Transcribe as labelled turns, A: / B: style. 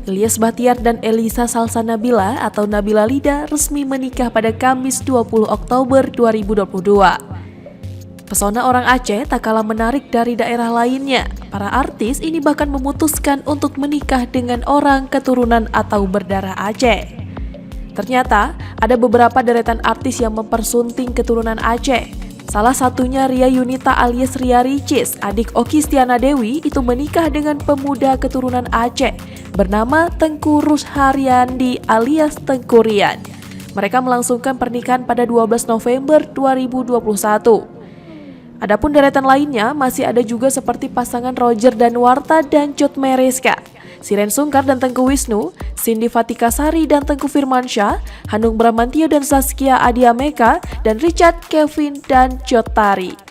A: Ilyas Bachtiar dan Elisa Salsanabila atau Nabila Lida resmi menikah pada Kamis 20 Oktober 2022. Pesona orang Aceh tak kalah menarik dari daerah lainnya. Para artis ini bahkan memutuskan untuk menikah dengan orang keturunan atau berdarah Aceh. Ternyata ada beberapa deretan artis yang mempersunting keturunan Aceh. Salah satunya Ria Yunita alias Ria Ricis, adik Okky Stiana Dewi itu menikah dengan pemuda keturunan Aceh bernama Tengku Rusharyandi alias Tengku Rian. Mereka melangsungkan pernikahan pada 12 November 2021. Adapun deretan lainnya masih ada juga seperti pasangan Roger Danuarta dan Cut Mereska, Shireen Sungkar dan Tengku Wisnu, Cindy Fatikasari dan Tengku Firmansyah, Hanung Bramantyo dan Zaskia Adiameka, dan Richard Kevin dan Cut Tari.